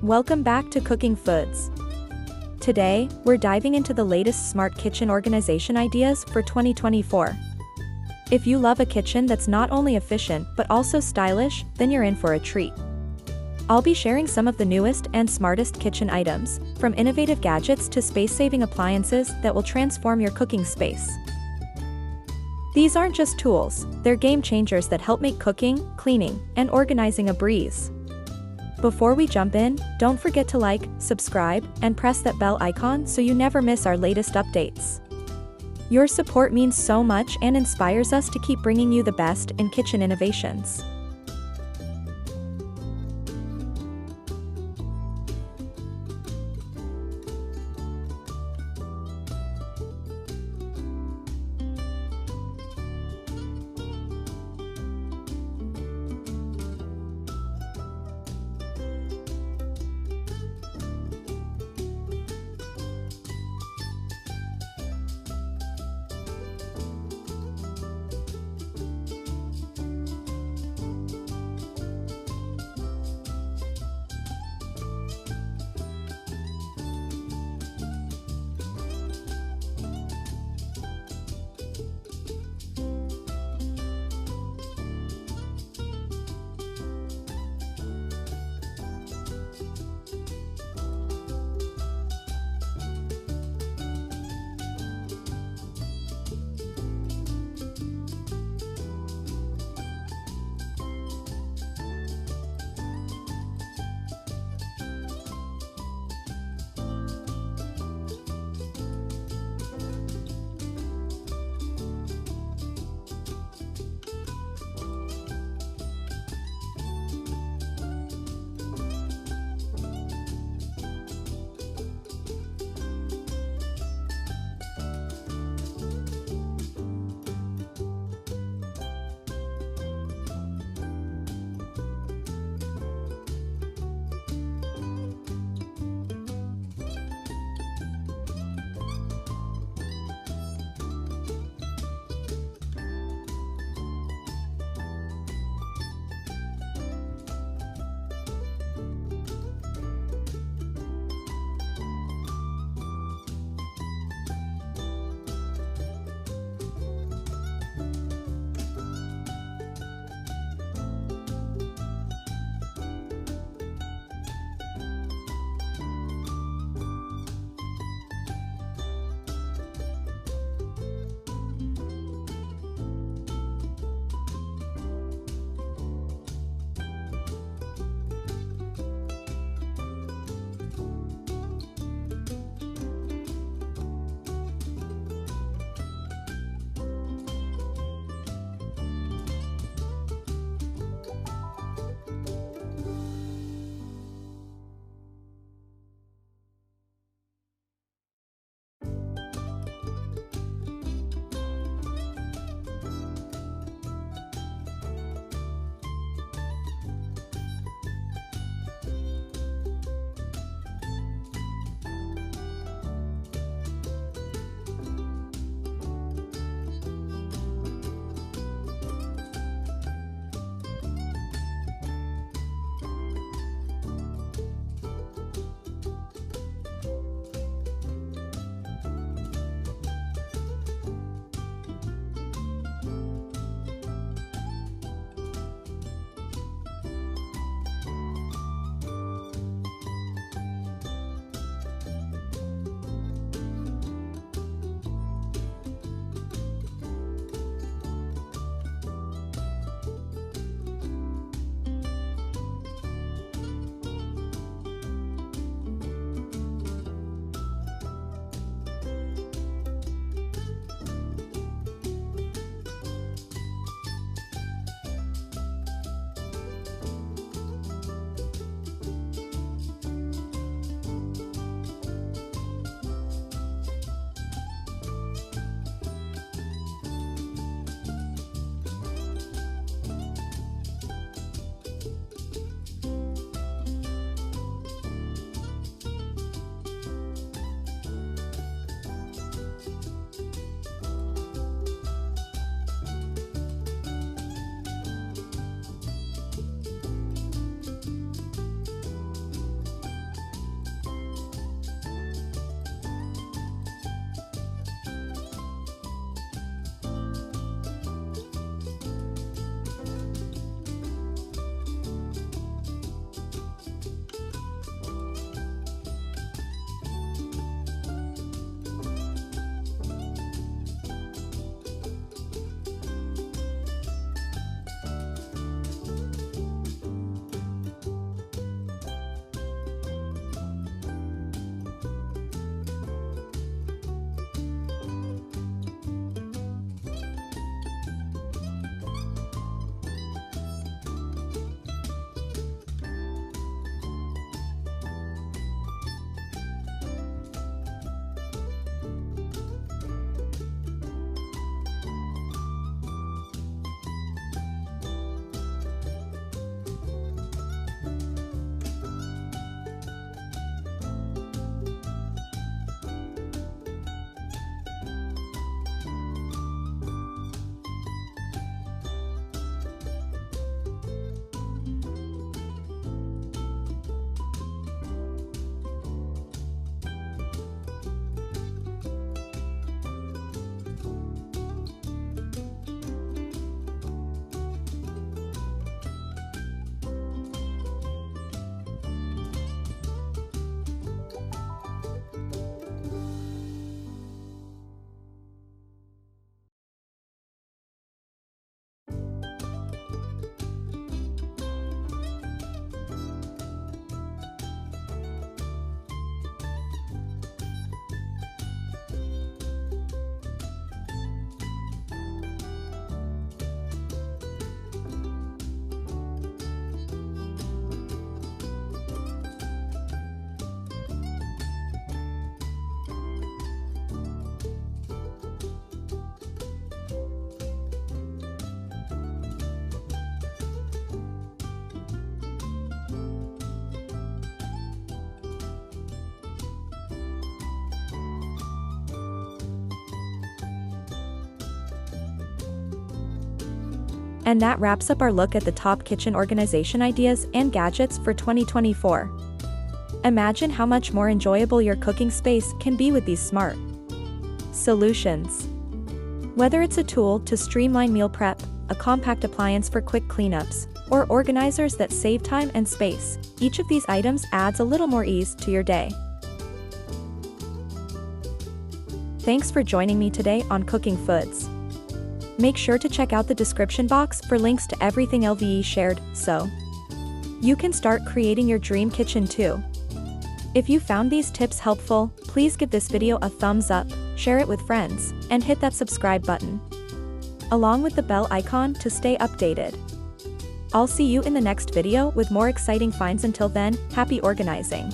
Welcome back to Cooking Foods. Today, we're diving into the latest smart kitchen organization ideas for 2024. If you love a kitchen that's not only efficient but also stylish, then you're in for a treat. I'll be sharing some of the newest and smartest kitchen items, from innovative gadgets to space-saving appliances that will transform your cooking space. These aren't just tools, they're game changers that help make cooking, cleaning, and organizing a breeze. Before we jump in, don't forget to like, subscribe, and press that bell icon so you never miss our latest updates. Your support means so much and inspires us to keep bringing you the best in kitchen innovations. And that wraps up our look at the top kitchen organization ideas and gadgets for 2024. Imagine how much more enjoyable your cooking space can be with these smart solutions. Whether it's a tool to streamline meal prep, a compact appliance for quick cleanups, or organizers that save time and space, each of these items adds a little more ease to your day. Thanks for joining me today on Cooking Foods. Make sure to check out the description box for links to everything LVE shared, so you can start creating your dream kitchen too. If you found these tips helpful, please give this video a thumbs up, share it with friends, and hit that subscribe button, along with the bell icon to stay updated. I'll see you in the next video with more exciting finds. Until then, happy organizing!